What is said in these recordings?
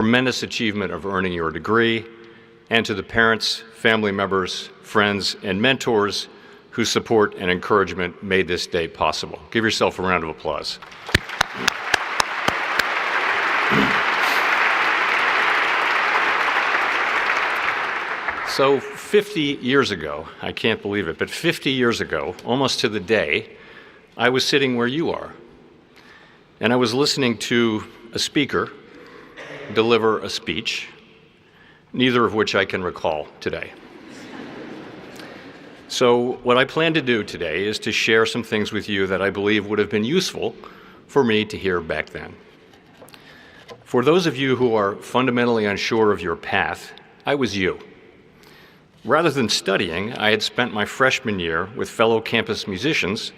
tremendous achievement of earning your degree, and to the parents, family members, friends, and mentors whose support and encouragement made this day possible. Give yourself a round of applause. So 50 years ago, I can't believe it, but 50 years ago, almost to the day, I was sitting where you are, and I was listening to a speaker deliver a speech, neither of which I can recall today. So what I plan to do today is to share some things with you that I believe would have been useful for me to hear back then. For those of you who are fundamentally unsure of your path, I was you. Rather than studying, I had spent my freshman year with fellow campus musicians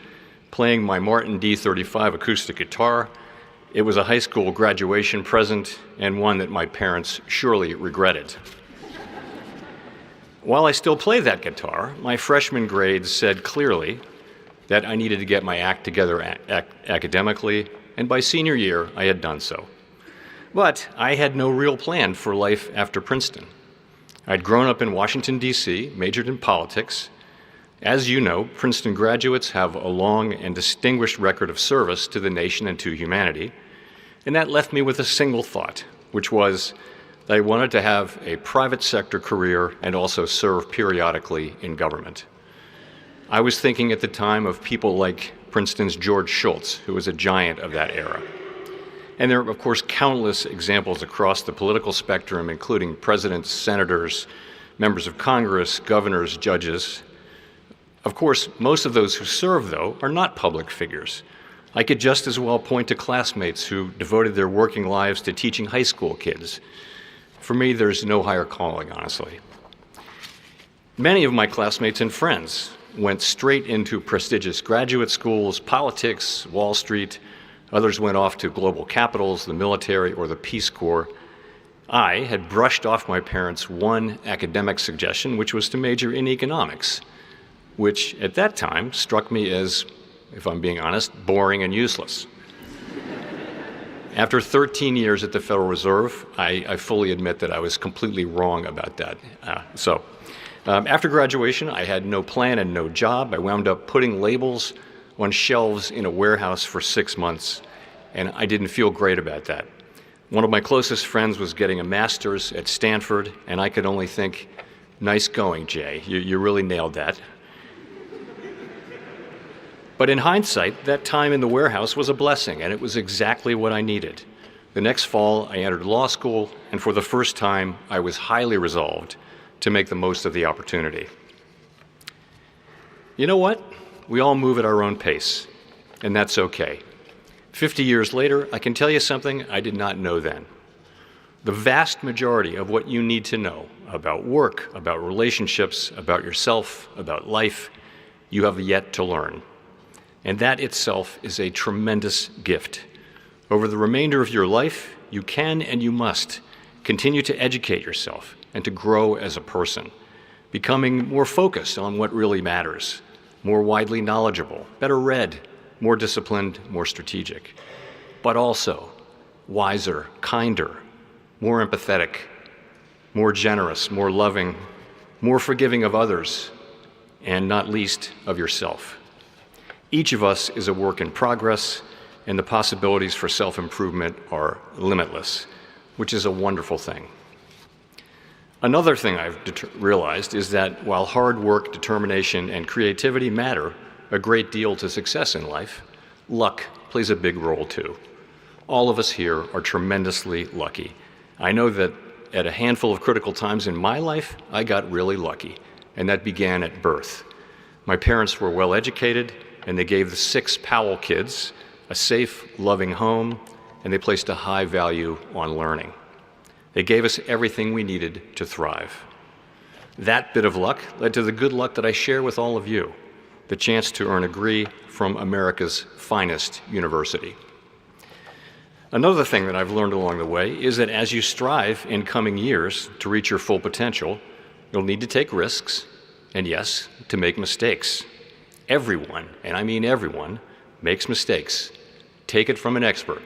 playing my Martin D35 acoustic guitar. It was a high school graduation present and one that my parents surely regretted. While I still play that guitar, my freshman grades said clearly that I needed to get my act together academically, and by senior year, I had done so. But I had no real plan for life after Princeton. I'd grown up in Washington, D.C., majored in politics. As you know, Princeton graduates have a long and distinguished record of service to the nation and to humanity, and that left me with a single thought, which was that I wanted to have a private sector career and also serve periodically in government. I was thinking at the time of people like Princeton's George Shultz, who was a giant of that era. And there are, of course, countless examples across the political spectrum, including presidents, senators, members of Congress, governors, judges. Of course, most of those who serve, though, are not public figures. I could just as well point to classmates who devoted their working lives to teaching high school kids. For me, there's no higher calling, honestly. Many of my classmates and friends went straight into prestigious graduate schools, politics, Wall Street. Others went off to global capitals, the military, or the Peace Corps. I had brushed off my parents' one academic suggestion, which was to major in economics, which at that time struck me as, if I'm being honest, boring and useless. After 13 years at the Federal Reserve, I fully admit that I was completely wrong about that. After graduation, I had no plan and no job. I wound up putting labels on shelves in a warehouse for 6 months, and I didn't feel great about that. One of my closest friends was getting a master's at Stanford, and I could only think, nice going, Jay. You really nailed that. But in hindsight, that time in the warehouse was a blessing, and it was exactly what I needed. The next fall, I entered law school, and for the first time, I was highly resolved to make the most of the opportunity. You know what? We all move at our own pace, and that's okay. 50 years later, I can tell you something I did not know then. The vast majority of what you need to know about work, about relationships, about yourself, about life, you have yet to learn. And that itself is a tremendous gift. Over the remainder of your life, you can and you must continue to educate yourself and to grow as a person, becoming more focused on what really matters, more widely knowledgeable, better read, more disciplined, more strategic, but also wiser, kinder, more empathetic, more generous, more loving, more forgiving of others, and not least of yourself. Each of us is a work in progress, and the possibilities for self-improvement are limitless, which is a wonderful thing. Another thing I've realized is that while hard work, determination, and creativity matter a great deal to success in life, luck plays a big role too. All of us here are tremendously lucky. I know that at a handful of critical times in my life, I got really lucky, and that began at birth. My parents were well educated, and they gave the 6 Powell kids a safe, loving home, and they placed a high value on learning. They gave us everything we needed to thrive. That bit of luck led to the good luck that I share with all of you, the chance to earn a degree from America's finest university. Another thing that I've learned along the way is that as you strive in coming years to reach your full potential, you'll need to take risks, and yes, to make mistakes. Everyone, and I mean everyone, makes mistakes. Take it from an expert.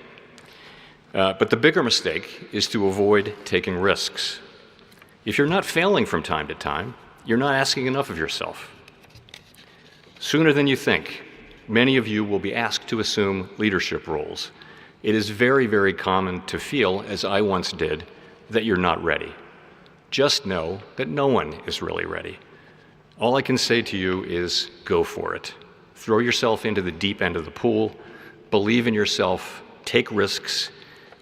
But the bigger mistake is to avoid taking risks. If you're not failing from time to time, you're not asking enough of yourself. Sooner than you think, many of you will be asked to assume leadership roles. It is very, very common to feel, as I once did, that you're not ready. Just know that no one is really ready. All I can say to you is go for it. Throw yourself into the deep end of the pool, believe in yourself, take risks.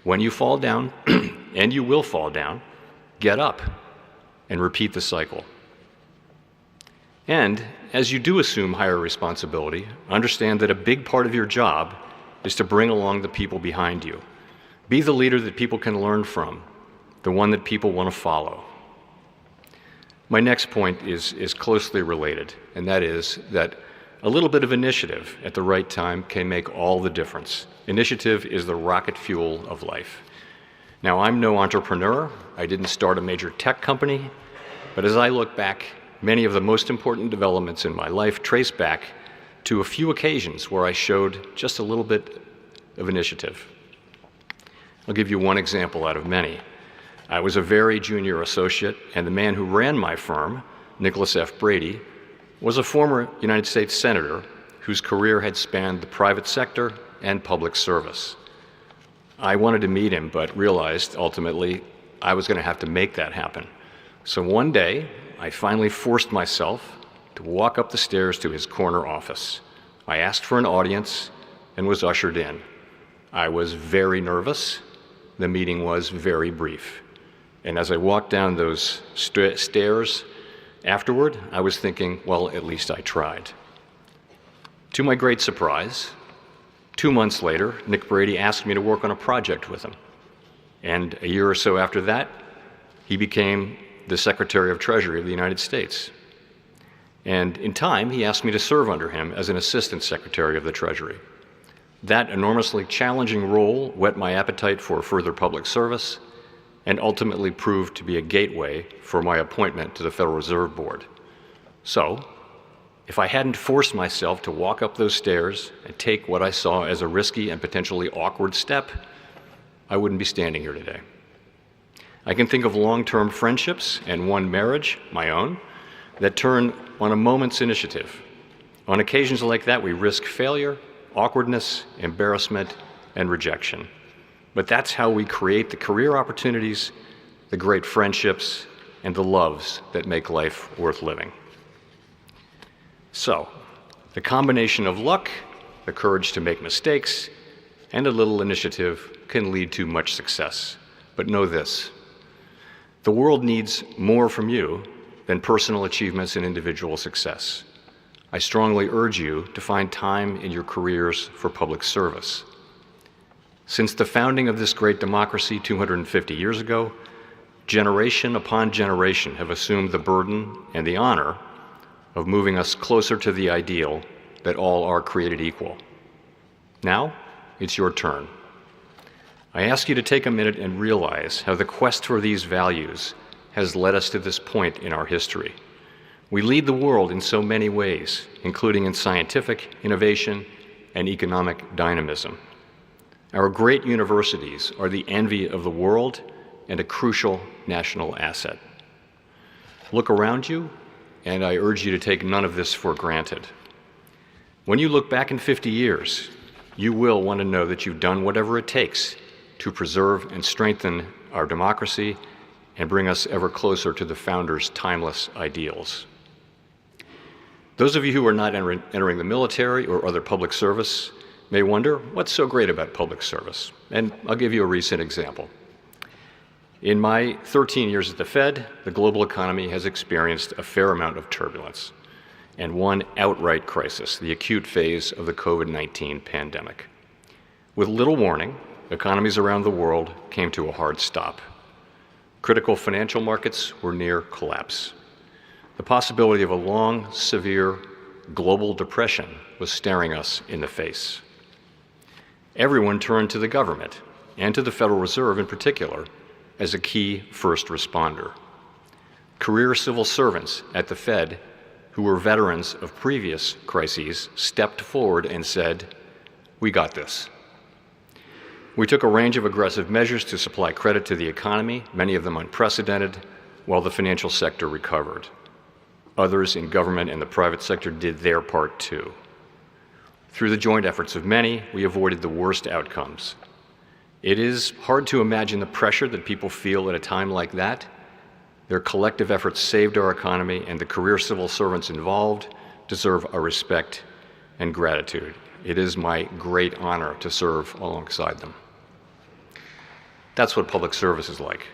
When you fall down, and you will fall down, get up and repeat the cycle. And as you do assume higher responsibility, understand that a big part of your job is to bring along the people behind you. Be the leader that people can learn from, the one that people want to follow. My next point is closely related, and that is that a little bit of initiative at the right time can make all the difference. Initiative is the rocket fuel of life. Now, I'm no entrepreneur. I didn't start a major tech company, but as I look back, many of the most important developments in my life trace back to a few occasions where I showed just a little bit of initiative. I'll give you one example out of many. I was a very junior associate, and the man who ran my firm, Nicholas F. Brady, was a former United States Senator whose career had spanned the private sector and public service. I wanted to meet him, but realized ultimately I was going to have to make that happen. So one day, I finally forced myself to walk up the stairs to his corner office. I asked for an audience and was ushered in. I was very nervous. The meeting was very brief. And as I walked down those stairs afterward, I was thinking, well, at least I tried. To my great surprise, 2 months later, Nick Brady asked me to work on a project with him. And a year or so after that, he became the Secretary of Treasury of the United States. And in time, he asked me to serve under him as an Assistant Secretary of the Treasury. That enormously challenging role whet my appetite for further public service and ultimately proved to be a gateway for my appointment to the Federal Reserve Board. So, if I hadn't forced myself to walk up those stairs and take what I saw as a risky and potentially awkward step, I wouldn't be standing here today. I can think of long-term friendships and one marriage, my own, that turn on a moment's initiative. On occasions like that, we risk failure, awkwardness, embarrassment, and rejection. But that's how we create the career opportunities, the great friendships, and the loves that make life worth living. So, the combination of luck, the courage to make mistakes, and a little initiative can lead to much success. But know this: the world needs more from you than personal achievements and individual success. I strongly urge you to find time in your careers for public service. Since the founding of this great democracy 250 years ago, generation upon generation have assumed the burden and the honor of moving us closer to the ideal that all are created equal. Now, it's your turn. I ask you to take a minute and realize how the quest for these values has led us to this point in our history. We lead the world in so many ways, including in scientific innovation and economic dynamism. Our great universities are the envy of the world and a crucial national asset. Look around you, and I urge you to take none of this for granted. When you look back in 50 years, you will want to know that you've done whatever it takes to preserve and strengthen our democracy and bring us ever closer to the founders' timeless ideals. Those of you who are not entering the military or other public service may wonder, what's so great about public service? And I'll give you a recent example. In my 13 years at the Fed, the global economy has experienced a fair amount of turbulence and one outright crisis, the acute phase of the COVID-19 pandemic. With little warning, economies around the world came to a hard stop. Critical financial markets were near collapse. The possibility of a long, severe global depression was staring us in the face. Everyone turned to the government, and to the Federal Reserve in particular, as a key first responder. Career civil servants at the Fed, who were veterans of previous crises, stepped forward and said, "We got this." We took a range of aggressive measures to supply credit to the economy, many of them unprecedented, while the financial sector recovered. Others in government and the private sector did their part too. Through the joint efforts of many, we avoided the worst outcomes. It is hard to imagine the pressure that people feel at a time like that. Their collective efforts saved our economy, and the career civil servants involved deserve our respect and gratitude. It is my great honor to serve alongside them. That's what public service is like.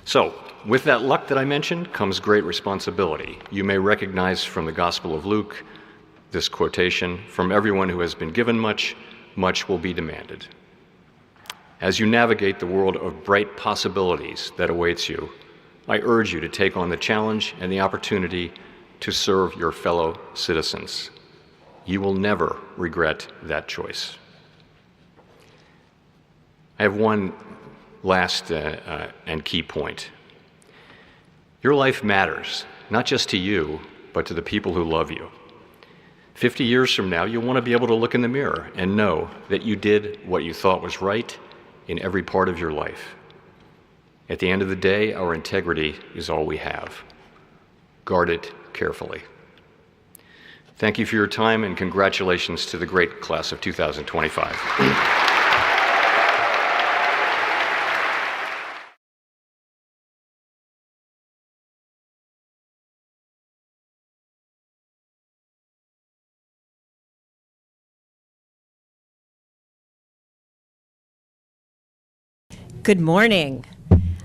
So, with that luck that I mentioned comes great responsibility. You may recognize from the Gospel of Luke this quotation, "From everyone who has been given much, much will be demanded." As you navigate the world of bright possibilities that awaits you, I urge you to take on the challenge and the opportunity to serve your fellow citizens. You will never regret that choice. I have one last and key point. Your life matters, not just to you, but to the people who love you. 50 years from now, you'll want to be able to look in the mirror and know that you did what you thought was right in every part of your life. At the end of the day, our integrity is all we have. Guard it carefully. Thank you for your time, and congratulations to the great class of 2025. Good morning.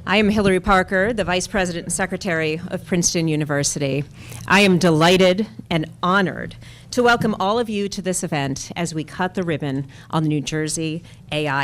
I am Hillary Parker, the Vice President and Secretary of Princeton University. I am delighted and honored to welcome all of you to this event as we cut the ribbon on the New Jersey AI